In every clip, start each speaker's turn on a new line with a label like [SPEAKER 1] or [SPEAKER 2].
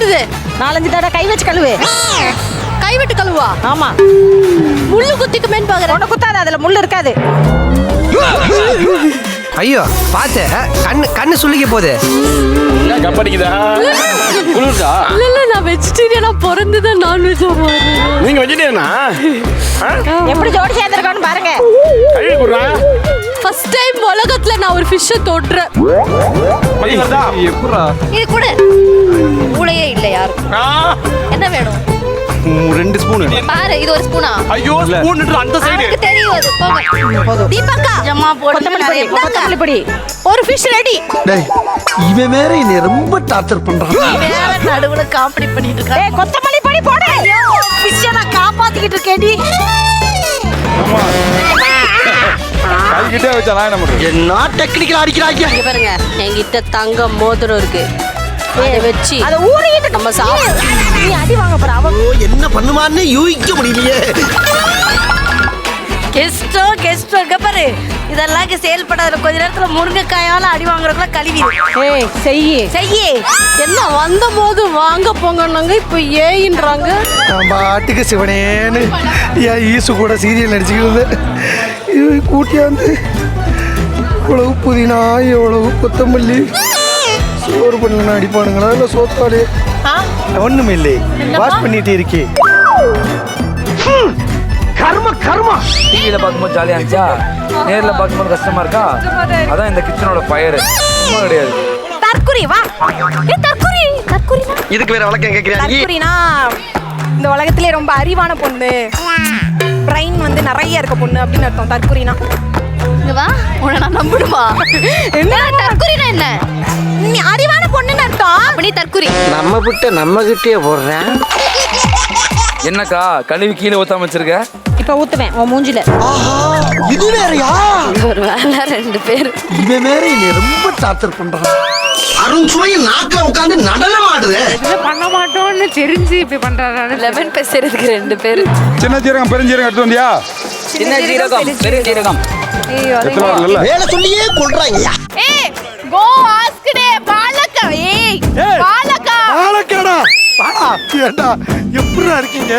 [SPEAKER 1] ஊறுது.
[SPEAKER 2] 4-5 தடவை கை வச்சு கழுவு.
[SPEAKER 1] கை விட்டு கழுவா?
[SPEAKER 2] ஆமா.
[SPEAKER 1] முள்ளு குத்திக்குமேன்னு பாக்குறேன்.
[SPEAKER 2] உனக்கு குத்தாது, அதுல முள்ளு இருக்காது.
[SPEAKER 3] ஐயோ பாத்து கண்ணு சுள்ளிக்க போகுது.
[SPEAKER 4] கப்படிக்குதா குளிர்தா?
[SPEAKER 1] இல்ல நான் வெஜிடேரியனா பிறந்துதான் நான்வெஜ்
[SPEAKER 4] நீங்க வெஜிடேரியனா?
[SPEAKER 2] எப்படி ஜோடி சேர்ந்திருக்கான்னு பாருங்க.
[SPEAKER 4] கழுவி குடுறா.
[SPEAKER 1] ஃபர்ஸ்ட் டைம் உலகத்துல நான் ஒரு ஃபிஷ்ஷை தொடுறேன்.
[SPEAKER 4] எப்படா?
[SPEAKER 1] இது கூட மூளையே இல்ல யாருக்கும். என்ன வேணும்?
[SPEAKER 4] 2 ஸ்பூன்
[SPEAKER 1] பாரு, இது ஒரு ஸ்பூனா?
[SPEAKER 4] ஐயோ ஸ்பூன் அந்த சைடு
[SPEAKER 1] எனக்கு தெரியும் அது. போங்க. தீபக்கா ஜம்மா
[SPEAKER 2] கொத்தமல்லி பொடி.
[SPEAKER 1] ஒரு ஃபிஷ் ரெடி.
[SPEAKER 5] டேய் இவன் வேற என்னை ரொம்ப டார்ச்சர் பண்றான்.
[SPEAKER 1] வேற நடுவுல காமெடி பண்ணிட்டு இருக்கா.
[SPEAKER 2] ஏய் கொத்தமல்லி பொடி போடு.
[SPEAKER 1] ஃபிஷ்ஷை நான் காப்பாத்திக்கிட்டு இருக்கேன்டி.
[SPEAKER 4] கைகிட்டே வச்சா நான் என்ன பண்றது?
[SPEAKER 5] என்ன டெக்னிக்கல் அடிக்கிறாங்க.
[SPEAKER 1] இங்க பாருங்க, என்கிட்ட தங்க மோதிரம் இருக்கு. அதை வச்சு
[SPEAKER 2] அத ஊறிட்டு
[SPEAKER 1] நம்ம சாப்பிடுறோம்.
[SPEAKER 2] நீ அடி வாங்க போற. அவ
[SPEAKER 5] என்ன பண்ணுவான்னு யூகிக்க முடியலையே.
[SPEAKER 1] கெஸ்டோ இங்க பாரு. இதெல்லாம் செயல்படாத கொஞ்ச நேரத்துல முருங்கைக்காயால அடி வாங்குறதுக்குள்ள கழுவி.
[SPEAKER 2] ஏய்
[SPEAKER 1] செய்யி. என்ன வந்த போது வாங்க போங்கன்னாங்க, இப்ப ஏயின்றாங்க.
[SPEAKER 5] நான் பாட்டுக்கு சிவனேன்னு என் ஈசு கூட சீரியல் நடிச்சுக்கிறது. இது கூட்டியாந்து இவ்வளவு புதினா எவ்வளவு கொத்தமல்லி சோறு பண்ண அடிப்பானுங்களா இல்லை சோத்தாலே ஒண்ணுமே இல்லை. வாஷ் பண்ணிட்டு இருக்கே. கர்மா
[SPEAKER 6] டிவியில பார்க்கும்போது ஜாலியா இருந்துச்சா, நேர்ல பார்க்கும்போது கஷ்டமா இருக்கா? அதான் இந்த கிச்சனோட ஃபயர். சும்மா கிடையாது.
[SPEAKER 2] தற்குறி வா. ஏய் தற்குறினா
[SPEAKER 5] இதுக்கு வேற வழக்கம் கேட்கிறீங்க.
[SPEAKER 2] தற்குறினா இந்த உலகத்திலே ரொம்ப அறிவான பொண்ணு, பிரைன் வந்து நிறைய இருக்க பொண்ணு அப்படின்னு அர்த்தம் தற்குறினா.
[SPEAKER 1] இங்க வா, உன்னை நான் நம்பணுமா? என்ன தற்குறினா? என்ன
[SPEAKER 2] நீ அறிவான பொண்ணுன்னு அர்த்தம்.
[SPEAKER 1] அப்ப நீ தற்குறி.
[SPEAKER 5] நம்ம விட்டு நம்ம கிட்டே போடுறேன்.
[SPEAKER 6] என்னக்கா கழுவி கீழே ஊத்தாம வச்சிருக்க?
[SPEAKER 2] இப்ப ஊத்துவேன் உன் மூஞ்சில.
[SPEAKER 5] இது வேறயா?
[SPEAKER 1] ஒரு வேலை 2 பேர்.
[SPEAKER 5] இவன் வேற என்னை ரொம்ப டார்ச்சர் பண்றான். அருண் சுவை நாக்குல உட்கார்ந்து நடனம் ஆடுது.
[SPEAKER 2] பண்ண மாட்டோம்னு தெரிஞ்சு இப்படி பண்றாரு.
[SPEAKER 1] லெமன் பேசுறதுக்கு 2 பேர்.
[SPEAKER 4] சின்ன ஜீரகம் பெருஞ்சீரகம் எடுத்து வந்தியா?
[SPEAKER 6] சின்ன ஜீரகம் பெரிய ஜீரகம்.
[SPEAKER 5] வேலை சொல்லியே கொள்றாங்கய்யா.
[SPEAKER 1] ஏய் கோ ஆஸ்க் டே பாலக்கா. ஏய் பாலக்கா.
[SPEAKER 5] ஆளக்கடா பாடா. ஏண்டா எப்படிடா இருக்கீங்க?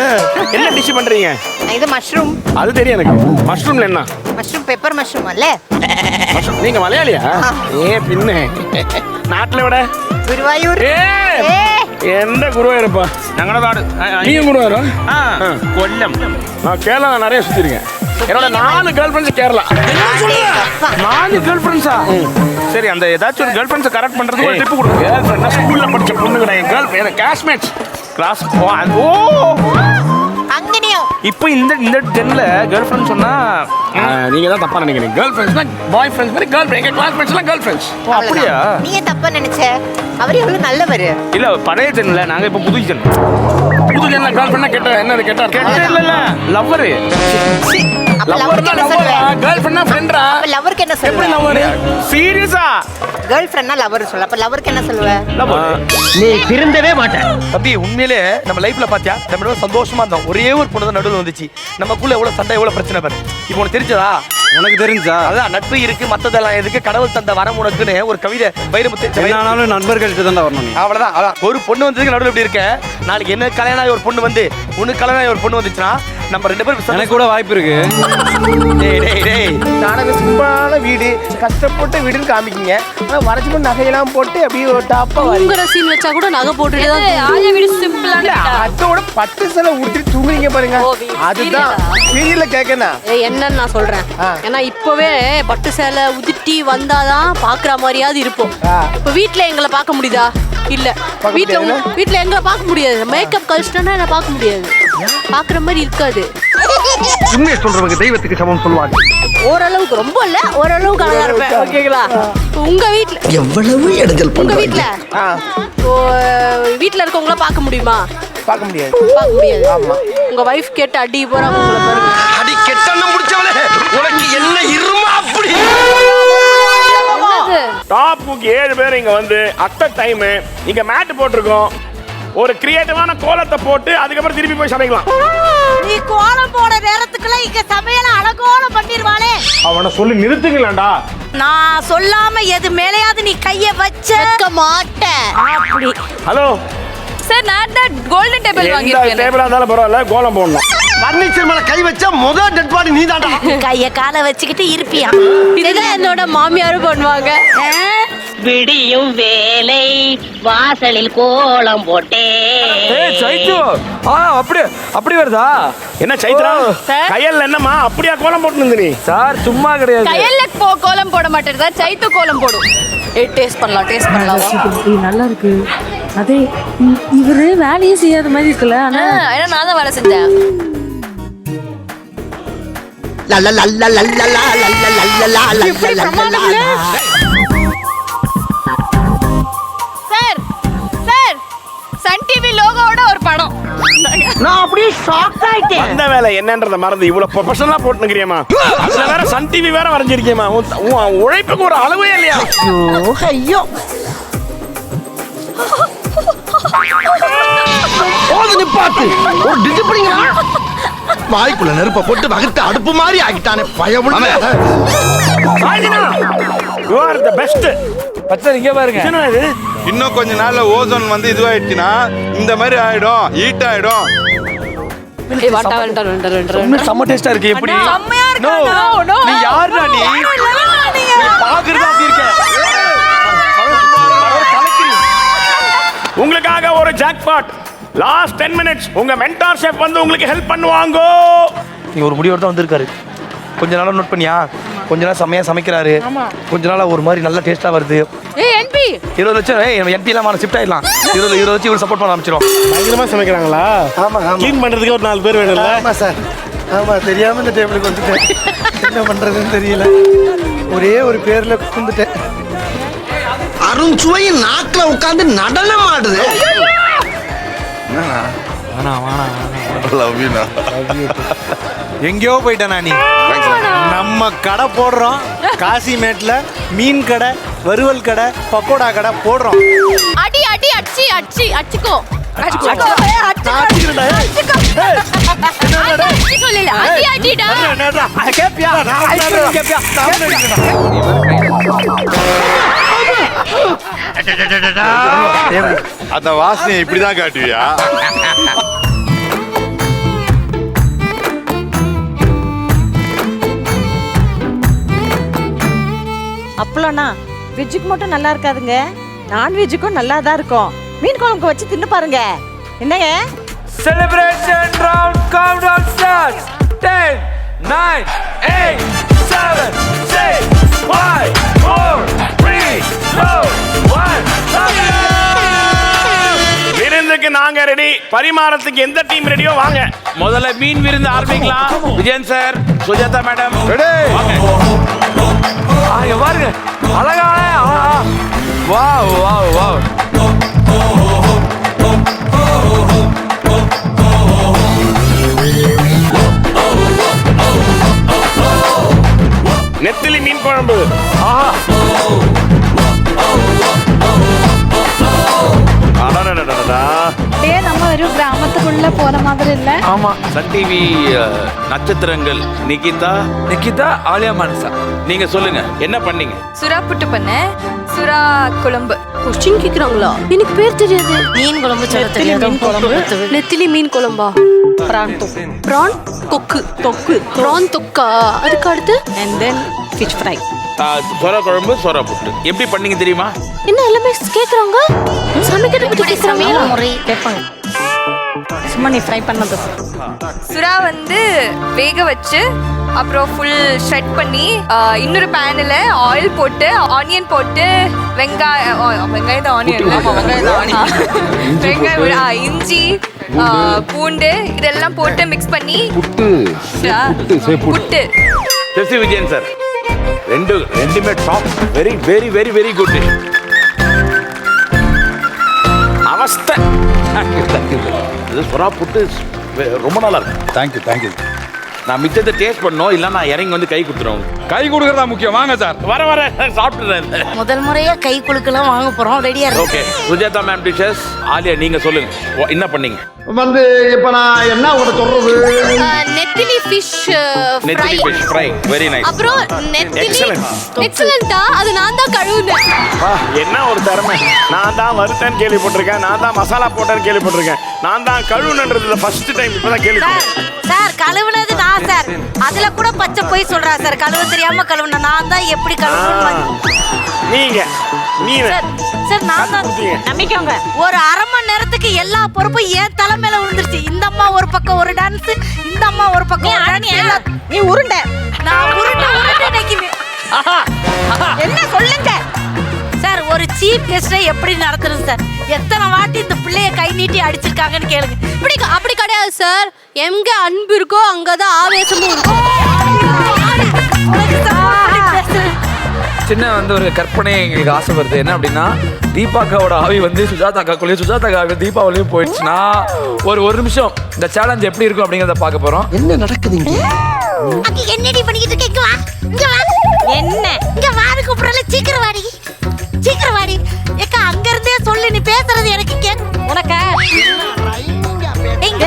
[SPEAKER 4] என்ன டிஷ் பண்றீங்க?
[SPEAKER 2] இது மஷ்ரூம்.
[SPEAKER 4] அது தெரியும் எனக்கு. மஷ்ரூம்ல என்ன?
[SPEAKER 2] மஷ்ரூம் பெப்பர் மஷ்ரூம் அல்ல.
[SPEAKER 4] மஷ்ரூம். நீங்க மலையாளியா? பின்ன நாட்டுல விட
[SPEAKER 2] குருவாயூர்.
[SPEAKER 4] எந்த குருவாயூரப்பா? ഞങ്ങളുടെ നാട്. நீங்க குருவாயூரா? கொல்லம். நான் கேரளா நிறைய சுத்திருக்கேன். என்னோட 4 கேர்ள் ஃப்ரெண்ட்ஸ் கேரளா. 4 கேர்ள் ஃப்ரெண்ட்ஸா? சரி, அந்த ஏதாச்சும் ஒரு கேர்ள் ஃப்ரெண்ட்ஸ் கரெக்ட் பண்றதுக்கு ஒரு டிப் கொடுங்க. கேர்ள் ஃப்ரெண்ட் ஸ்கூல்ல படிச்ச பொண்ணுங்க, என் கேர்ள் ஃப்ரெண்ட் கிளாஸ்மேட்ஸ் கிளாஸ். ஓ
[SPEAKER 2] அங்கனியும்.
[SPEAKER 4] இப்போ இந்த டென்ல கேர்ள் ஃப்ரெண்ட் சொன்னா நீங்க தான் தப்பா நினைக்கிறீங்க. கேர்ள் ஃப்ரெண்ட்ஸ்னா பாய் ஃப்ரெண்ட்ஸ் மாதிரி கேர்ள் ஃப்ரெண்ட். எங்க கிளாஸ்மேட்ஸ் எல்லாம் கேர்ள் ஃப்ரெண்ட்ஸ். அப்படியா?
[SPEAKER 2] நீங்க தப்பா நினைச்ச. அவர் எவ்வளவு நல்லவர்.
[SPEAKER 4] இல்ல பழைய ஜென்ல, நாங்க இப்ப புது ஜென்ல கேர்ள் ஃப்ரெண்ட்னா கேட்டா என்னது கேட்டா இல்ல லவ்வர்.
[SPEAKER 2] லவருக்கு என்ன சொல்லுவ?
[SPEAKER 4] கேர்ள் ஃப்ரெண்ட்னா ஃப்ரெண்ட்ரா?
[SPEAKER 2] அப்ப லவருக்கு என்ன
[SPEAKER 4] எப்படி
[SPEAKER 2] சொல்லுவ?
[SPEAKER 4] லவ்வர்? சீரியஸா?
[SPEAKER 2] கேர்ள் ஃப்ரெண்ட்னா லவர் சொல்ல. அப்ப லவருக்கு என்ன சொல்லுவ?
[SPEAKER 5] நீ திருந்தவே மாட்டேன்.
[SPEAKER 3] தம்பி உண்மையிலே நம்ம லைஃப்ல பாத்தியா நம்ம ரொம்ப சந்தோஷமா இருந்தோம். ஒரே ஒரு பொண்ணு தான் நடுவில் வந்துச்சு. நமக்குள்ள எவ்வளவு சண்டை எவ்வளவு பிரச்சனை பாரு. இப்போ உனக்கு தெரிஞ்சதா?
[SPEAKER 4] உனக்கு தெரிஞ்சா?
[SPEAKER 3] அதான் நட்பு இருக்கு மத்ததெல்லாம் எதுக்கு, கடவுள் தந்த வரம் உனக்குன்னு ஒரு கவிதை வைரமுத்து.
[SPEAKER 4] என்னானாலும் நண்பர்கள்ட்ட தான் வரணும்.
[SPEAKER 3] அவ்வளவுதான். அதான் ஒரு பொண்ணு வந்ததுக்கு நடுவில் இப்படி இருக்க. நாளைக்கு என்ன கல்யாணம் ஆகி ஒரு பொண்ணு வந்து உனக்கு கல்யாணம் ஆகி ஒரு பொண்ணு வந்துச்சுன்னா நம்ம 2 பேரும்
[SPEAKER 4] எனக்கு கூட வாய்ப்பு இருக்கு.
[SPEAKER 7] நாடகம் சிம்பிளான வீடு, கஷ்டப்பட்டு வீடுன்னு காமிக்கிங்க. ஆனால் வரைச்சிட்டு நகையெல்லாம் போட்டு அப்படியே ஒரு டாப்பாக
[SPEAKER 1] உங்கற சீன் வச்சா கூட நகை போட்டுட்டே தான். ஆளே வீடு சிம்பிளான.
[SPEAKER 7] அதோட பட்டு சேலை உடுத்திட்டு தூங்குறீங்க பாருங்க. அதுதான் சீரியல்ல கேட்கணும்.
[SPEAKER 1] என்னன்னு நான் சொல்றேன். ஏன்னா இப்பவே பட்டு சேலை உதிட்டி வந்தாதான் பாக்குற மாதிரியாவது இருப்போம். இப்ப வீட்டுல எங்களை பார்க்க முடியுதா? இல்ல. வீட்டுல எங்களை பார்க்க முடியாது. மேக்கப் கழிச்சிட்டோன்னா என்ன பார்க்க முடியாது. பாக்குற மாதிரி இருக்காது.
[SPEAKER 5] உண்மையை சொல்றவங்க தெய்வத்துக்கு சமம் சொல்லுவாங்க.
[SPEAKER 1] ஓரளவுக்கு, ரொம்ப இல்ல, ஓரளவுக்கு அழகா இருப்பேன். ஓகேங்களா? உங்க வீட்டுல
[SPEAKER 5] எவ்வளவு இடைஞ்சல்
[SPEAKER 1] உங்க
[SPEAKER 5] பண்றாங்க.
[SPEAKER 1] வீட்டுல வீட்டுல இருக்கவங்கள பார்க்க முடியுமா?
[SPEAKER 7] பார்க்க முடியாது.
[SPEAKER 1] பார்க்க முடியாது. ஆமா. உங்க வைஃப் கேட்டு அடி போறாங்க உங்களை பாருங்க.
[SPEAKER 5] அடி கெட்டன்னு முடிச்சவளே, உனக்கு என்ன இருமா அப்படி?
[SPEAKER 4] டாப்புக்கு 7 பேர் இங்க வந்து அட் டைம் இங்க மேட் போட்டிருக்கோம். ஒரு கிரியேட்டிவான கோலத்தை போட்டு அதுக்கப்புறம் திருப்பி போய் சமைக்கலாம்.
[SPEAKER 2] நீ கோலம் போட நேரத்துக்குள்ள இங்க சமையல அழகோலம் பண்ணிடுவாளே.
[SPEAKER 4] அவனை சொல்லி நிறுத்துங்களேன்டா.
[SPEAKER 2] நான் சொல்லாம எது மேலையாவது நீ கைய வச்ச மாட்ட. அப்படி.
[SPEAKER 4] ஹலோ,
[SPEAKER 8] சார் நான் தான் கோல்டன் டேபிள்
[SPEAKER 4] எந்த
[SPEAKER 8] வாங்கியிருக்கேன்.
[SPEAKER 4] டேபிளா இருந்தாலும் பரவாயில்ல, கோலம் போடணும்.
[SPEAKER 7] பர்னிச்சர் மேல கை வச்சா முதல் டெட் பாடி நீ தாண்டா.
[SPEAKER 9] கைய காலை வச்சுக்கிட்டு இருப்பியா?
[SPEAKER 1] இதுதான் என்னோட மாமியாரும் பண்ணுவாங்க.
[SPEAKER 9] விடியும் வேலை வாசலில் கோலம் போட்டே.
[SPEAKER 6] ஏய் சைத்து, அப்படி வருதா?
[SPEAKER 4] என்ன சைத்ரா,
[SPEAKER 8] சார்.
[SPEAKER 4] கையல்ல என்னம்மா அப்படியா கோலம் போட்டு நீ?
[SPEAKER 6] சார் சும்மா கிடையாது.
[SPEAKER 8] கையில கோலம் போட மாட்டேன் சார், சைத்து கோலம் போடும்.
[SPEAKER 1] டேஸ்ட் பண்ணலாம்.
[SPEAKER 10] நல்லா இருக்கு. அதே இவரு வேலையே செய்யாத மாதிரி இருக்குல்ல. ஆனா
[SPEAKER 8] ஏன்னா நான் தான் வேலை செஞ்சேன். சார் சார் சன் டிவி லோகோவோட ஒரு படம்.
[SPEAKER 9] நான் அப்படியே ஷாக் ஆயிட்டேன்.
[SPEAKER 4] அந்த வேலை என்னன்றத மறந்து இவ்வளவு ப்ரொஃபஷனலா போட்டுக்கிறியம்மா. அதுல வேற சன் டிவி வேற வரைஞ்சிருக்கேம்மா. உன் உழைப்புக்கு ஒரு அளவே இல்லையா?
[SPEAKER 9] ஐயோ
[SPEAKER 7] போது நிப்பாட்டு. ஒரு டிசிப்ளினா வாய்க்குள்ள நெருப்ப போட்டு வகுத்து அடுப்பு மாதிரி ஆக்கிட்டானே பயமுள்ள.
[SPEAKER 4] You are the best.
[SPEAKER 6] பச்சை இங்க பாருங்க.
[SPEAKER 4] என்ன இது?
[SPEAKER 11] இன்னும் கொஞ்ச நாள்ல ஓசோன் வந்து இதுவாயிடுச்சுன்னா இந்த மாதிரி ஆயிடும், ஹீட் ஆயிடும்.
[SPEAKER 3] செம்ம டேஸ்டா இருக்கு. எப்படி
[SPEAKER 8] செம்மையா இருக்கு.
[SPEAKER 3] No.
[SPEAKER 8] No.
[SPEAKER 3] நீ யாருடா நீ? நீ பாக்குறதா அப்படி இருக்க.
[SPEAKER 4] உங்களுக்காக ஒரு ஜாக்பாட். லாஸ்ட் 10 minutes உங்க மென்டார் ஷெஃப் வந்து உங்களுக்கு ஹெல்ப் பண்ணுவாங்க.
[SPEAKER 3] நீ ஒரு முடிவோட தான் வந்திருக்காரு. கொஞ்ச நாளா நோட் பண்ணியா? கொஞ்ச நாள் செம்மையா சமைக்கிறாரு. கொஞ்ச நாளா ஒரு மாதிரி நல்ல டேஸ்டா வருது.
[SPEAKER 1] ஏய் என்பி
[SPEAKER 3] 20 லட்சம் என்பி எல்லாம் ஷிஃப்ட் ஆயிடலாம். 20 வச்சு இவர் சப்போர்ட் பண்ண ஆரம்பிச்சிடும்.
[SPEAKER 7] பயங்கரமா சமைக்கிறாங்களா? ஆமா ஆமா.
[SPEAKER 4] க்ளீன் பண்றதுக்கு ஒரு 4 பேர் வேணும்ல?
[SPEAKER 5] ஆமா சார். ஆமா, தெரியாம இந்த டேபிளுக்கு வந்துட்டேன். என்ன பண்றதுன்னு தெரியல. ஒரே ஒரு பேர்ல வந்துட்டேன்.
[SPEAKER 7] அருண் சுவை நாக்குல உட்கார்ந்து நடனம் ஆடுது.
[SPEAKER 11] எங்கேயோ போயிட்டேனா நீ?
[SPEAKER 7] நம்ம கடை போடுறோம் காசிமேட்ல, மீன் கடை, வறுவல் கடை, பக்கோடா கடை போடுறோம்.
[SPEAKER 8] அடி அடி அச்சி அச்சி அச்சிக்கோ. அடி அடிடா.
[SPEAKER 11] அந்த வாசனையை இப்படிதான் காட்டுவியா?
[SPEAKER 10] அப்பளம்னா வெஜ்ஜுக்கு மட்டும் நல்லா இருக்காதுங்க, நான்வெஜ்ஜுக்கும் நல்லா தான் இருக்கும். மீன் குழம்புக்கு வச்சு தின்னு பாருங்க. என்னங்க?
[SPEAKER 6] Celebration round countdown starts. 10 9 8 7 6 5 4 3 2 1.
[SPEAKER 4] விருந்துக்கு நாங்க ரெடி. பரிமாறத்துக்கு எந்த டீம் ரெடியோ வாங்க.
[SPEAKER 12] முதல்ல மீன் விருந்து ஆரம்பிக்கலாம். விஜயன் சார், சுஜாதா மேடம்
[SPEAKER 6] இங்க பாருங்க, அழகான வாவ் வாவ் வாவ்.
[SPEAKER 4] நெத்திலி மீன் குழம்பு.
[SPEAKER 10] நம்ம ஒரு கிராமத்துக்குள்ள போற மாதிரி இல்ல.
[SPEAKER 6] ஆமா,
[SPEAKER 12] சன் டிவி நட்சத்திரங்கள்
[SPEAKER 6] நிக்கிதா ஆலியா மானசா.
[SPEAKER 12] நீங்க சொல்லுங்க என்ன பண்ணீங்க?
[SPEAKER 8] சுறா புட்டு பண்ணேன், சுறா குழம்பு.
[SPEAKER 1] கொஸ்டின் கேக்குறாங்களா? எனக்கு பேர் தெரியாது.
[SPEAKER 9] மீன் குழம்பு சொல்ல தெரியாது.
[SPEAKER 1] நெத்திலி மீன் குழம்பா? பிரான் கொக்கு பிரான் தொக்கா. அதுக்கு அடுத்து
[SPEAKER 10] and then fish fry.
[SPEAKER 12] சொர குழம்பு, சொர புட்டு எப்படி பண்ணீங்க தெரியுமா?
[SPEAKER 1] என்ன எல்லாமே கேக்குறாங்க? சமைக்கிறது பத்தி கேக்குறாங்க.
[SPEAKER 9] முறை
[SPEAKER 10] கேட்பாங்க. சும்மா நீ ஃப்ரை பண்ணது.
[SPEAKER 8] சுறா வந்து வேக வச்சு அப்புறம் ஃபுல் ஷ்ரெட் பண்ணி இன்னொரு பேனில் ஆயில் போட்டு ஆனியன் போட்டு வெங்காயம் இஞ்சி பூண்டு இதெல்லாம் போட்டு மிக்ஸ் பண்ணி புட்டு.
[SPEAKER 12] ஜெசி விஜயன் சார், ரெண்டுமே top. Very very very very good. அவஸ்தை இது சுறா புட்டு ரொம்ப நல்லா இருக்கு.
[SPEAKER 11] தேங்க்யூ.
[SPEAKER 12] நான் மிச்சத்தை டேஸ்ட் பண்ணோம், இல்லை நான் இறங்கி வந்து கை கொடுத்துருவோம். கை கொடுக்கறதா முக்கியம். வாங்க சார்.
[SPEAKER 4] வர சாப்பிட்டுறேன்.
[SPEAKER 9] முதல் முறையா கை குலுக்கலாம் வாங்க போறோம். ரெடியா
[SPEAKER 12] okay Sujatha ma'am dishes. Alia நீங்க சொல்லுங்க என்ன பண்ணீங்க?
[SPEAKER 5] வந்து இப்ப நான் என்ன உங்கள்ட்ட சொல்றது?
[SPEAKER 1] நெத்திலி ஃபிஷ்
[SPEAKER 12] நெத்திலி ஃபிஷ் ஃப்ரை வெரி நைஸ்.
[SPEAKER 1] அப்புறம் நெத்திலி எக்ஸலென்ட்டா அது நான் தான் கழுவுனேன்.
[SPEAKER 4] என்ன ஒரு திறமை. நான் தான் வறுத்தேன்னு கேள்விப்பட்டிருக்கேன், நான் தான் மசாலா போட்டேன்னு கேள்விப்பட்டிருக்கேன், நான் தான் கழுவுனன்றது ஃபர்ஸ்ட் டைம் இப்பதான் கேள்விப்பட்டேன்.
[SPEAKER 10] சார் கழுவுனது நான் சார். அதுல கூட பச்சை போய் சொல்றா சார். கழுவ தெரியாம கழுவுன நான் தான். எப்படி கழுவுனேன்
[SPEAKER 4] நீ
[SPEAKER 10] சார் நான் தான். நம்பிக்கோங்க. ஒரு அரை மணி நேரத்துக்கு எல்லா பொறுப்பும் ஏன் தலை மேல விழுந்துருச்சு. இந்த அம்மா ஒரு பக்கம் ஒரு டான்ஸ், இந்த அம்மா ஒரு பக்கம் நீ உருண்டை. நான் உருண்டை என்ன சொல்லுங்க சார். ஒரு சீஃப் கெஸ்டை எப்படி நடத்துறது சார்? எத்தனை வாட்டி இந்த பிள்ளைய கை நீட்டி அடிச்சிருக்காங்கன்னு கேளுங்க.
[SPEAKER 1] இப்படி அப்படி கிடையாது சார். எங்க அன்பு இருக்கோ அங்கதான் ஆவேசமும் இருக்கும்.
[SPEAKER 6] சின்ன வந்து ஒரு கற்பனை எங்களுக்கு ஆசை வருது. என்ன அப்படின்னா தீபாக்காவோட ஆவி வந்து சுஜாதா அக்காக்குள்ளேயும் சுஜாதா ஆவி தீபாவளியும் போயிடுச்சுன்னா ஒரு நிமிஷம் இந்த சேலஞ்ச் எப்படி இருக்கும் அப்படிங்கிறத பார்க்க போறோம்.
[SPEAKER 5] என்ன நடக்குதுங்க?
[SPEAKER 10] என்னடி பண்ணிக்கிட்டு இருக்க? இங்க வா, இங்க வா. என்ன இங்க வாரு கூப்பிடல. சீக்கிரம் வாடி, சீக்கிரம் வாடி. ஏக்கா அங்க இருந்தே சொல்லு. நீ பேசுறது எனக்கு கேட்கும். உனக்கு எங்க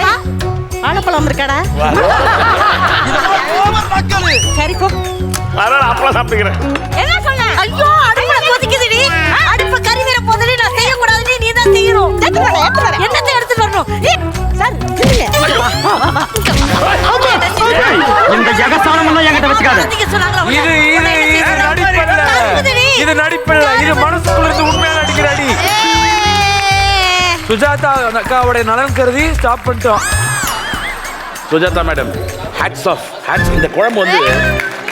[SPEAKER 10] வாழைப்பழம் இருக்காடா? சரி போ.
[SPEAKER 4] அப்பளம் சாப்பிட்டுக்கிறேன்.
[SPEAKER 10] என்ன சொன்ன? ஐயோ அடுப்புல கொதிக்குதுடி. அடுப்பு கறி வேற போதடி. நான் செய்ய கூடாதுடி. நீ தான் செய்யணும். என்னத்தை எடுத்து வரணும்? சார்
[SPEAKER 9] இந்த ஜகசானம் எல்லாம் என்கிட்ட வச்சுக்காத.
[SPEAKER 6] இது நடிப்பல்ல. இது மனசுக்குள்ள இருந்து உண்மையா நடிக்கிறாடி. சுஜாதா அக்காவோட நலன் கருதி ஸ்டாப் பண்ணிட்டோம்.
[SPEAKER 12] Sujatha madam hats off. Hats. இந்த குழம்பு வந்து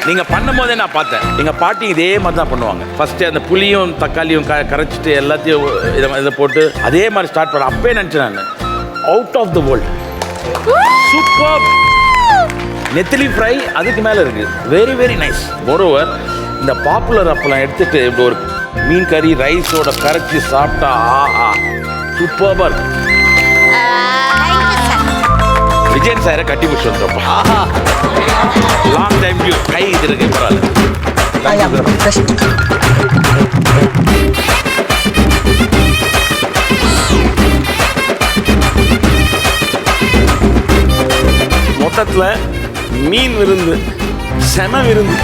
[SPEAKER 12] நீங்க பண்ணும் போதே நான் பார்த்தேன். எங்க பாட்டி இதே மாதிரி தான் பண்ணுவாங்க. ஃபர்ஸ்ட் அந்த புளியும் தக்காளியும் கரைச்சிட்டு எல்லாத்தையும் இதை போட்டு அதே மாதிரி ஸ்டார்ட் பண்ண. அப்பவே நினைச்சேன் நான் out of the world. Super. நெத்திலி ஃப்ரை அதுக்கு மேல இருக்கு. Very very nice. மோரோவர் இந்த பாப்புலர் அப்பெல்லாம் எடுத்துட்டு இப்படி ஒரு மீன் கறி ரைஸோட கரைச்சி சாப்பிட்டா ஆஹா சூப்பர்பா இருக்கு. விஜயன் சாரை கட்டி பிடிச்சி வந்துருப்பா. லாங் டைம் வியூ கை இது இருக்கு பரவாயில்ல.
[SPEAKER 4] மொத்தத்துல மீன் விருந்து, செம விருந்து.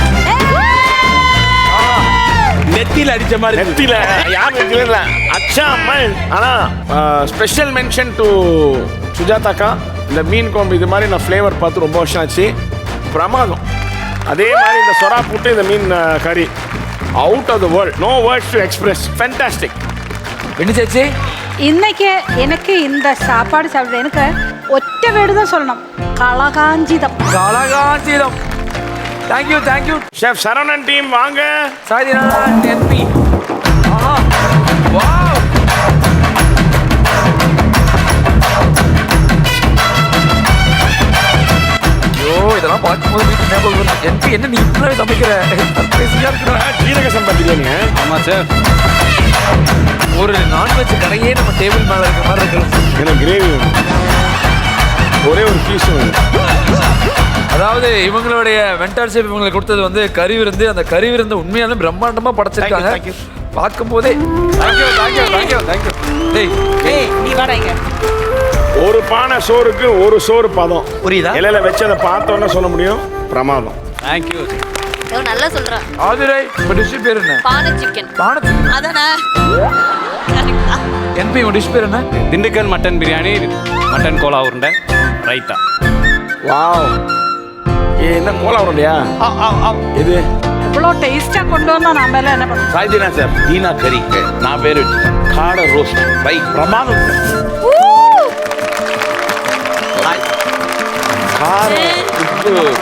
[SPEAKER 12] நெத்தியில அடிச்ச மாதிரி.
[SPEAKER 4] நெத்தியில யார் நெத்தியில இல்ல அச்சா அம்மா. ஆனா ஸ்பெஷல் மென்ஷன் டு சுஜாதாக்கா. இந்த மீன் குழம்பு இது மாதிரி நான் ஃப்ளேவர் பார்த்து ரொம்ப வருஷம் ஆச்சு. பிரமாதம். அதே மாதிரி இந்த சொரா போட்டு இந்த மீன் கறி out of the world. No words to express. Fantastic.
[SPEAKER 6] என்ன சேச்சி
[SPEAKER 2] இன்னைக்கு எனக்கு இந்த சாப்பாடு சாப்பிட எனக்கு ஒற்ற வேர்டு தான் சொல்லணும். கலகாஞ்சிதம்.
[SPEAKER 6] கலகாஞ்சிதம். Thank you thank you
[SPEAKER 4] chef Saravanan team வாங்க.
[SPEAKER 6] சாய்தினா என்பி. ஆஹா வாவ். இதெல்லாம் பார்க்கும்போது வீட்டு ஞாபகம் வருது. என்பி என்ன நீ இப்பவே சமைக்கிற?
[SPEAKER 4] ஜீரக சம்பா பிரியாணிங்க.
[SPEAKER 12] ஆமா சார்.
[SPEAKER 6] ஒரு நான்வெஜ் கடையே நம்ம டேபிள் மேல இருக்க மாதிரி இருக்கு.
[SPEAKER 4] எனக்கு கிரேவி ஒரே ஒரு பீஸ்.
[SPEAKER 6] அதாவது இவங்களுடைய வெண்டர் ஷெஃப் இவங்களுக்கு கொடுத்தது வந்து கறி விருந்து. அந்த கறி விருந்து உண்மையாலே பிரம்மாண்டமா படைச்சிருக்காங்க. பார்க்கும்போதே
[SPEAKER 10] நீ வாடங்க.
[SPEAKER 4] ஒரு பானை சோறுக்கு ஒரு சோறு பதம். புரியுதா? இலையில வச்சு அதை பார்த்தோன்னே சொல்ல முடியும். பிரமாதம்.
[SPEAKER 12] தேங்க்யூ.
[SPEAKER 1] நல்லா சொல்றேன்.
[SPEAKER 6] ஆதிரை இப்போ டிஷ் பேர் என்ன?
[SPEAKER 1] பானை சிக்கன்.
[SPEAKER 6] பானை சிக்கன்.
[SPEAKER 1] அதானே?
[SPEAKER 6] என்பி உங்க டிஷ் பேர் என்ன?
[SPEAKER 13] திண்டுக்கல் மட்டன் பிரியாணி, மட்டன் கோலா உருண்டை, ரைத்தா.
[SPEAKER 4] வாவ். என்ன கோலா உருண்டையா? இது
[SPEAKER 2] இவ்வளோ டேஸ்டா கொண்டு வந்தா நான் மேல என்ன பண்ணுவேன்?
[SPEAKER 12] சாய்தினா சார் தீனா கறி நான் பேர் வச்சுட்டேன். காடை ரோஸ்ட் பை பிரமாதம்.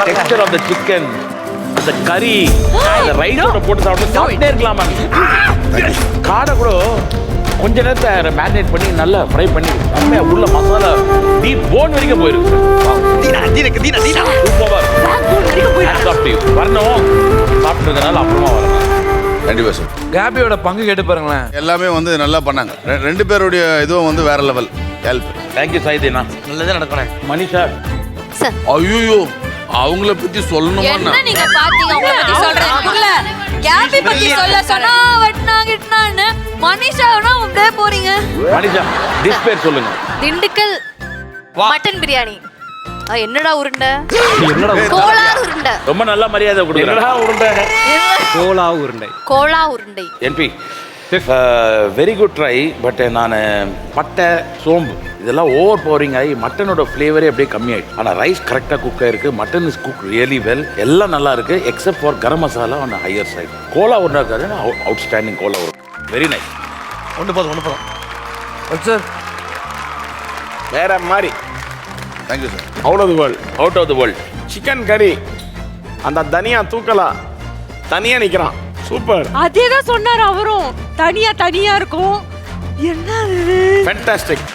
[SPEAKER 12] டெக்ஸ்சர் ஆஃப் த சிக்கன், அந்த கறி, அந்த ரைஸோட போட்டு சாப்பிட்டே இருக்கலாமா? காடை கூட கொஞ்ச நேரத்தை மேரினேட் பண்ணி நல்லா ஃப்ரை பண்ணி செம்மையா உள்ள மசாலா டீப் போன் வரைக்கும் போயிருக்கு. வரணும் சாப்பிட்டதுனால அப்புறமா வரணும்.
[SPEAKER 11] கண்டிப்பா சார்.
[SPEAKER 6] கேபியோட பங்கு கேட்டு பாருங்களேன்.
[SPEAKER 11] எல்லாமே வந்து நல்லா பண்ணாங்க. ரெண்டு பேருடைய இதுவும் வந்து வேற லெவல். ஹெல்ப்.
[SPEAKER 12] தேங்க்யூ சாய்தீனா.
[SPEAKER 3] நல்லதே நடக்கணும்.
[SPEAKER 12] மணிஷா
[SPEAKER 11] ஐயோ
[SPEAKER 12] அவங்கள பத்தி சொல்லணுமா
[SPEAKER 8] என்ன நீங்க பாத்தீங்க உங்களை பத்தி சொல்றதுக்குள்ள கேபி பத்தி சொல்ல சொன்னா வட்னா கிட்னான்னு மனிஷாவனா அப்படியே போறீங்க.
[SPEAKER 12] மனிஷா டிஷ் பேர் சொல்லுங்க.
[SPEAKER 8] திண்டுக்கல் மட்டன் பிரியாணி. என்னடா உருண்டை? கோலார் உருண்டை.
[SPEAKER 12] ரொம்ப நல்ல மரியாதை கொடுக்குறேன்.
[SPEAKER 4] உருண்டை
[SPEAKER 13] கோலா உருண்டை.
[SPEAKER 8] கோலா உருண்டை.
[SPEAKER 12] என்பி வெரி குட் ட்ரை. பட் நான் பட்டை சோம்பு இதெல்லாம் ஓவர் பவரிங் ஆகி மட்டனோட ஃப்ளேவரே அப்படியே கம்மியாயிடுச்சு. ஆனால் ரைஸ் கரெக்டாக குக் ஆயிருக்கு. Mutton is cook really well. எல்லாம் நல்லா இருக்கு except for garam masala on higher side. கோலா உருண்டை இருக்காது அவுட்ஸ்டாண்டிங் கோலா உருண்டை. Very nice.
[SPEAKER 3] ஒன்று போதும்
[SPEAKER 6] சார்
[SPEAKER 4] வேற மாதிரி.
[SPEAKER 11] Thank you sir.
[SPEAKER 4] Out of the world.
[SPEAKER 12] Out of the world.
[SPEAKER 4] Chicken கறி அந்த தனியா தூக்கலா தனியா நிக்கிறான். சூப்பர்.
[SPEAKER 10] அதேதான் சொன்னார் அவரும். தனியா இருக்கும். என்ன
[SPEAKER 4] ஃபேண்டாஸ்டிக்.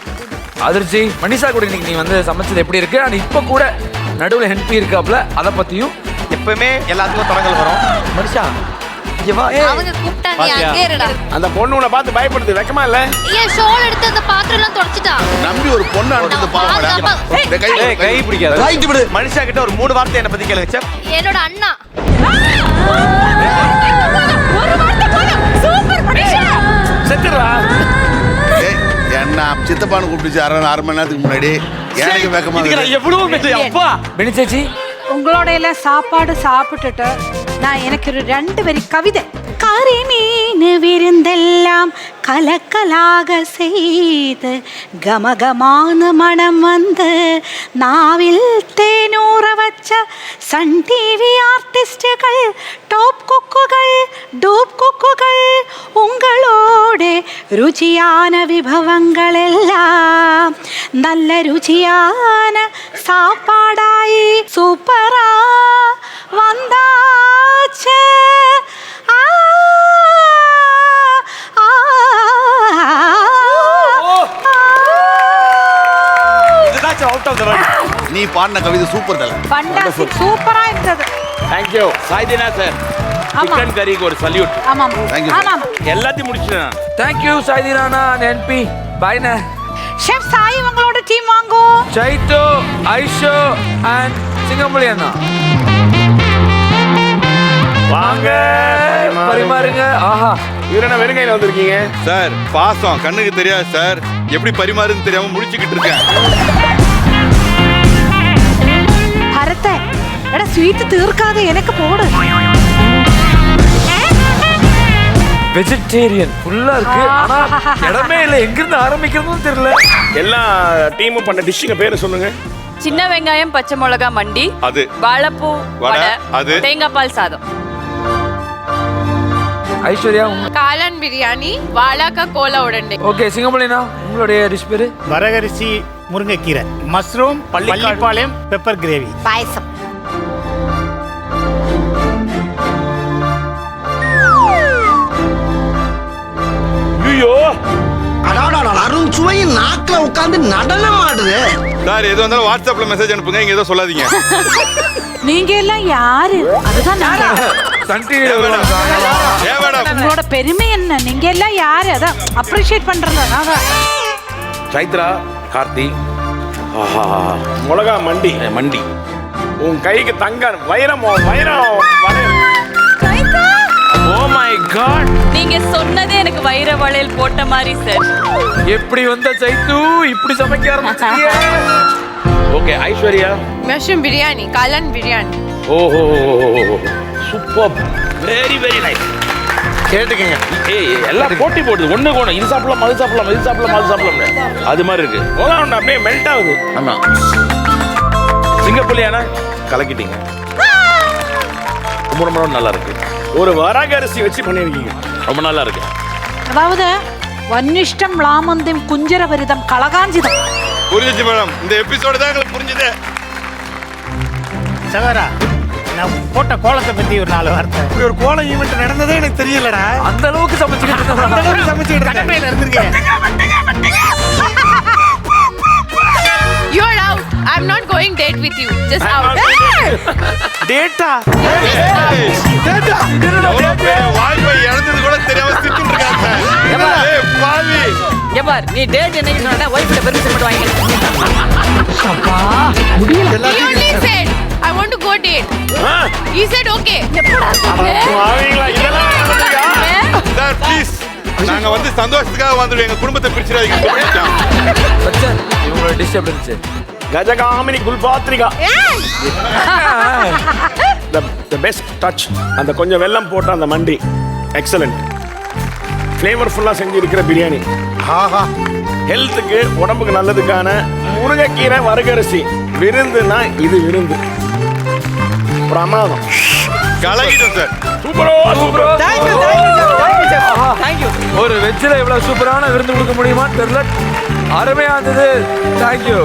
[SPEAKER 6] அதிர்ச்சி. மனிஷா கூட இன்னைக்கு நீ வந்து சமைச்சது எப்படி இருக்கு? அண்ட் இப்போ கூட நடுவில் ஹெல்ப் இருக்காப்ல, அதை பத்தியும்.
[SPEAKER 3] எப்பவுமே எல்லாத்துக்கும் தொடங்கல் வரும். மனுஷா
[SPEAKER 8] அவங்க கூப்பிட்டா நீ அங்கே இருடா.
[SPEAKER 4] அந்த பொண்ணு உன்னை பார்த்து பயப்படுது. வெக்கமா இல்ல?
[SPEAKER 8] ஏன் ஷோல் எடுத்து அந்த பாத்திரம் எல்லாம் தொடச்சிட்டா?
[SPEAKER 11] நம்பி ஒரு பொண்ணு அனுப்பிட்டு பாவடா.
[SPEAKER 3] கை பிடிக்காத. ரைட் விடு. மனுஷா கிட்ட ஒரு 3 வார்த்தை என்ன பத்தி கேளுங்க சார்.
[SPEAKER 8] என்னோட அண்ணா.
[SPEAKER 10] ஒரு வார்த்தை போதும். சூப்பர் மனிஷா.
[SPEAKER 4] செத்துறா.
[SPEAKER 11] என்ன சித்தப்பான்னு கூப்பிட்டுச்சு அரை மணி நேரத்துக்கு முன்னாடி. எனக்கு வெக்கமா இருக்கு.
[SPEAKER 3] எவ்வளவு அப்பா
[SPEAKER 6] பெனிச்சேச்சி
[SPEAKER 10] உங்களோட எல்லாம் சாப்பாடு சாப்பிட்டுட்டு நான் எனக்கு ஒரு 2 வரி கவிதை. கரிமீன் விருந்தெல்லாம் கலக்கலாக செய்து கமகமான மனம் வந்து நாவில் தேனூற வச்ச சன் டிவி ஆர்டிஸ்டுகள் டாப் குக்குகள் டூப் குக்குகள் உங்களோட ருச்சியான விபவங்கள் எல்லாம் நல்ல ருச்சியான சாப்பாடாயி சூப்பரா வந்தாச்சு.
[SPEAKER 11] நீ பாடின கவிதை சூப்பர் தல.
[SPEAKER 10] ஃபண்டாஸ்டிக். சூப்பரா இருந்தது.
[SPEAKER 4] Thank you.
[SPEAKER 12] Saidina sir chicken கறிக்கு ஒரு சல்யூட்.
[SPEAKER 10] ஆமாம் ஆமாம்.
[SPEAKER 12] எல்லாத்தையும் முடிச்சிட்டேன்.
[SPEAKER 6] தேங்க்யூ சாய்தினானா அண்ட் என்பி. பாய்ண்ணே.
[SPEAKER 10] ஷெஃப் சாய் உங்களோட டீம் வாங்கோ.
[SPEAKER 6] சைத்து, ஐஷோ அண்ட் சிங்கம்புலி அண்ணா வாங்க பரிமாறுங்க. ஆஹா
[SPEAKER 4] இவரென்ன வெறுங்கையில வந்திருக்கீங்க?
[SPEAKER 11] சார் பாசம் கண்ணுக்கு தெரியாது சார். எப்படி பரிமாறுன்னு தெரியாம முடிச்சுக்கிட்டு இருக்கேன்.
[SPEAKER 10] பரத்தை எடா ஸ்வீட் தீர்க்காத எனக்கு போடு.
[SPEAKER 6] வெஜிடேரியன் ஃபுல்லா இருக்கு. ஆனா இடமே இல்ல, எங்க இருந்து ஆரம்பிக்கிறதுன்னு தெரியல.
[SPEAKER 4] எல்லா டீமும் பண்ண டிஷ்ஷுங்க பேரை சொல்லுங்க.
[SPEAKER 8] சின்ன வெங்காயம் பச்சை மிளகா மண்டி.
[SPEAKER 11] அது.
[SPEAKER 8] வாழைப்பூ வடை.
[SPEAKER 11] அது.
[SPEAKER 8] தேங்காய் பால் சாதம்.
[SPEAKER 6] ஐஸ்வர்யா
[SPEAKER 8] காளான் பிரியாணி. வாழைக்காய் கோலா உருண்டை.
[SPEAKER 6] ஓகே. சிங்கம்புலினா உங்களுடைய டிஷ் பேரு?
[SPEAKER 9] வரகரிசி முருங்கைக்கீரை, மஷ்ரூம், பள்ளிப்பாளையம் பெப்பர் கிரேவி,
[SPEAKER 10] பாயசம்.
[SPEAKER 4] ஐயோ
[SPEAKER 5] அருண் சுவையின் நாக்குல உட்கார்ந்து நடனம் ஆடுது.
[SPEAKER 11] சார் எது வந்தாலும் வாட்ஸ்அப்ல மெசேஜ் அனுப்புங்க. இங்க ஏதோ சொல்லாதீங்க.
[SPEAKER 10] நீங்க எல்லாம் யாரு? அதுதான்
[SPEAKER 6] சன் டிவி
[SPEAKER 10] உங்களோட பெருமை என்ன? நீங்க எல்லாம் யாரு? அதான் அப்ரிஷியேட் பண்றேன்.
[SPEAKER 12] சைத்ரா, கார்த்தி. ஆஹா
[SPEAKER 4] மிளகா மண்டி.
[SPEAKER 12] மண்டி
[SPEAKER 4] உன் கைக்கு தங்க வைரம் வைரம்.
[SPEAKER 6] Oh my god.
[SPEAKER 8] நீங்க சொன்னதே எனக்கு வைர வளையல் போட்ட மாதிரி சார்.
[SPEAKER 6] எப்படி வந்த சைத்து இப்படி சமைக்க ஆரம்பிச்சீங்க?
[SPEAKER 12] ஓகே. ஐஸ்வர்யா
[SPEAKER 8] மஷ்ரூம் பிரியாணி. காளான் பிரியாணி.
[SPEAKER 12] ஓஹோ சூப்பர். Very very nice.
[SPEAKER 3] கேட்டுக்கங்க.
[SPEAKER 12] ஏய் எல்லாம் போட்டி போடுது. ஒண்ணு கோணம். இது சாப்பிடலாம் அது சாப்பிடலாம் இது சாப்பிடலாம் அது சாப்பிடலாம் அது மாதிரி இருக்கு.
[SPEAKER 4] கோலாவுண்டா அப்படியே மெல்ட் ஆகுது.
[SPEAKER 12] ஆமா. சிங்கப்பள்ளியானா கலக்கிட்டீங்க. ரொம்ப ரொம்ப நல்லா இருக்கு.
[SPEAKER 4] ஒரு வரகரிசி வச்சு பண்ணிருக்கீங்க.
[SPEAKER 12] ரொம்ப நல்லா இருக்கு.
[SPEAKER 10] அதாவது வன்னிஷ்டம் லாமந்தம் குஞ்சரவரிதம் கலகாஞ்சிதம்.
[SPEAKER 11] புரிஞ்சுச்சு மேடம். இந்த எபிசோடு தான் எங்களுக்கு புரிஞ்சுது.
[SPEAKER 9] சகோதரா நான் போட்ட கோலத்தை பத்தி ஒரு 4 வார்த்தை.
[SPEAKER 5] இப்படி ஒரு கோலம் ஈவெண்ட் நடந்ததே எனக்கு தெரியலடா.
[SPEAKER 6] அந்த அளவுக்கு சமைச்சுக்கிட்டு
[SPEAKER 5] அந்த அளவுக்கு சமைச்சுக்கிட்டு
[SPEAKER 9] கடற்கரையில இருந்திருக்கேன்.
[SPEAKER 8] You're out. I'm not going date with you. Just out.
[SPEAKER 5] Data
[SPEAKER 11] வாய்ப்பை இழந்தது கூட தெரியாம திட்டு இருக்காங்க. ஏய் பாவி.
[SPEAKER 10] எபார் நீ டேட் என்னைக்கு சொன்னா வைஃப்ட பெர்மிஷன் மட்டும் வாங்கிக்க.
[SPEAKER 8] He only said I want to go
[SPEAKER 1] okay he said okay எப்படா
[SPEAKER 4] வாவீங்களா இதெல்லாம்
[SPEAKER 11] சார் ப்ளீஸ் நாங்க வந்து சந்தோஷத்துக்காக வந்துடுவோம் எங்க குடும்பத்தை பிரிச்சிடாதீங்க
[SPEAKER 6] பச்சன் இவங்களோட டிஷ் எப்படி இருந்துச்சு?
[SPEAKER 4] கஜகாமினி குல்பாத்ரிகா the best touch அந்த கொஞ்சம் வெல்லம் போட்ட அந்த மண்டி எக்ஸலண்ட் ஃப்ளேவர்ஃபுல்லாக செஞ்சிருக்கிற பிரியாணி ஆஹா ஹெல்த்துக்கு உடம்புக்கு நல்லதுக்கான முருங்கைக்கீரை வறுகரிசி விருந்துனா இது விருந்து பிரமாதம்
[SPEAKER 11] கலகிட்டோம் சார்
[SPEAKER 4] சூப்பரோ சூப்பரோ
[SPEAKER 6] தேங்க்யூ. ஒரு வெஜ்ஜில் இவ்வளவு சூப்பரான விருந்து கொடுக்க முடியுமான்னு தெரியல. அருமையா இருந்தது. தேங்க்யூ.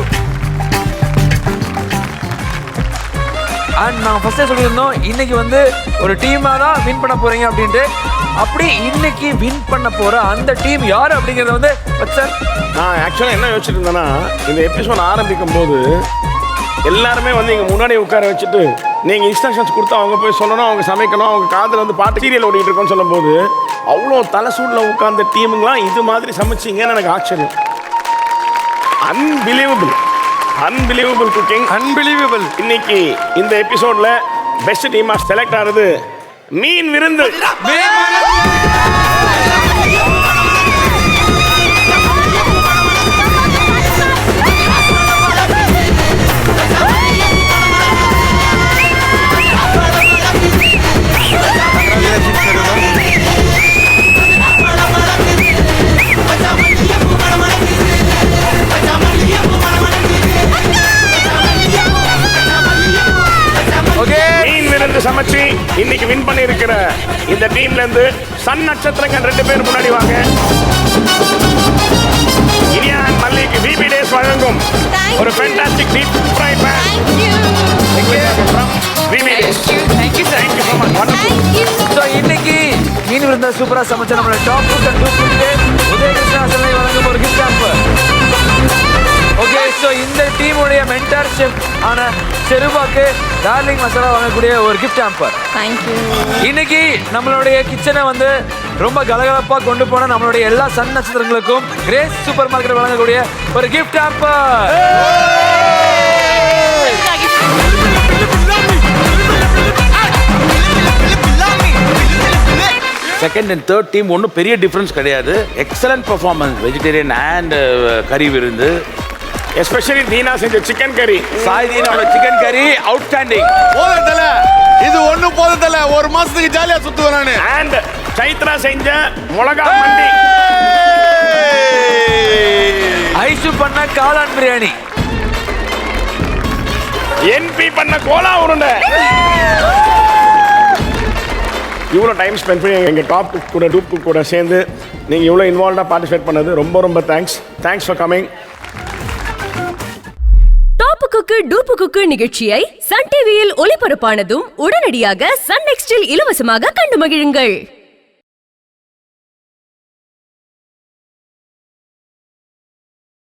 [SPEAKER 6] அண்ட் நாங்கள் ஃபர்ஸ்டே சொல்லியிருந்தோம் இன்னைக்கு வந்து ஒரு டீமாக தான் வின் பண்ண போறீங்க அப்படின்ட்டு. அப்படி இன்னைக்கு வின் பண்ண போற அந்த டீம் யார் அப்படிங்கிறத வந்து சார்
[SPEAKER 4] நான் ஆக்சுவலாக என்ன யோசிச்சுட்டு இருந்தேன்னா இந்த எபிசோட் ஆரம்பிக்கும் போது எல்லாருமே வந்து இங்கே முன்னாடி உட்கார வச்சுட்டு நீங்கள் இன்ஸ்ட்ரக்ஷன்ஸ் கொடுத்து அவங்க போய் சொல்லணும், அவங்க சமைக்கணும், அவங்க காதில் வந்து பாட்டு சீரியல் ஓடிட்டு இருக்கோன்னு சொல்லும்போது அவ்வளோ தலை சூடில் உட்கார்ந்த டீமுங்களாம் இது மாதிரி சமைச்சிங்கன்னு எனக்கு ஆச்சரியம். Unbelievable cooking, unbelievable. இன்னைக்கு இந்த எபிசோட்ல பெஸ்ட் டீமா செலக்ட் ஆனது மீன் விருந்து. சமைச்சு இன்னைக்கு வின் பண்ணி இருக்கிற இந்த டீம்ல இருந்து சன் நட்சத்திரங்கள் 2 பேர் முன்னாடி வாங்க. இனியான் மல்லிக் பிபி டேஸ் வழங்கும் ஒரு ஃபேண்டாஸ்டிக் டீப் ஃப்ரை பேன்.
[SPEAKER 6] இன்னைக்கு மீன் விருந்தா சூப்பரா சமைச்ச நம்மளோட top cook and dupe cook Udayakrishna Chennai வழங்கும் ஒரு கிஃப்ட் ஹாம்பர். ஓகே, ஸோ இந்த டீமுடைய மென்டார் ஷெஃப் ஆன செருபாக்கு டார்லிங் மசாலா வாங்கக்கூடிய ஒரு கிஃப்ட் ஹாம்பர்.
[SPEAKER 2] தேங்க்யூ.
[SPEAKER 6] இன்னைக்கு நம்மளுடைய கிச்சனை வந்து ரொம்ப கலகலப்பாக கொண்டு போன நம்மளுடைய எல்லா சன் நட்சத்திரங்களுக்கும் கிரேஸ் சூப்பர் மார்க்கெட் வழங்கக்கூடிய ஒரு gift hamper.
[SPEAKER 12] Second and third team ஒன்றும் பெரிய டிஃப்ரென்ஸ் கிடையாது. எக்ஸலண்ட் பர்ஃபார்மன்ஸ் வெஜிடேரியன் அண்ட் கறி விருந்து.
[SPEAKER 4] எஸ்பெஷலி தீனா செஞ்ச சிக்கன் கறி,
[SPEAKER 12] சாய் தீனாவோட சிக்கன் கறி அவுட்ஸ்டாண்டிங்.
[SPEAKER 11] போதல இது ஒன்றும் போதல, ஒரு மாசத்துக்கு ஜாலியாக சுற்றுவேன் நான்.
[SPEAKER 4] அண்ட் சைத்ரா செஞ்ச மிளகா மண்டி,
[SPEAKER 6] ஐசு பண்ண காளான் பிரியாணி,
[SPEAKER 4] என்பி பண்ண கோலா உருண்டை. இவ்வளோ டைம் ஸ்பெண்ட் பண்ணி எங்கள் டாப் குக் கூட டூப் குக் கூட சேர்ந்து நீங்கள் இவ்வளோ இன்வால்வ்டாக பார்ட்டிசிபேட் பண்ணது ரொம்ப ரொம்ப thanks for coming.
[SPEAKER 14] Top cook dupe cook நிகழ்ச்சியை சன் டிவியில் ஒளிபரப்பானதும் உடனடியாக சன் நெக்ஸ்டில் இலவசமாக கண்டு மகிழுங்கள்.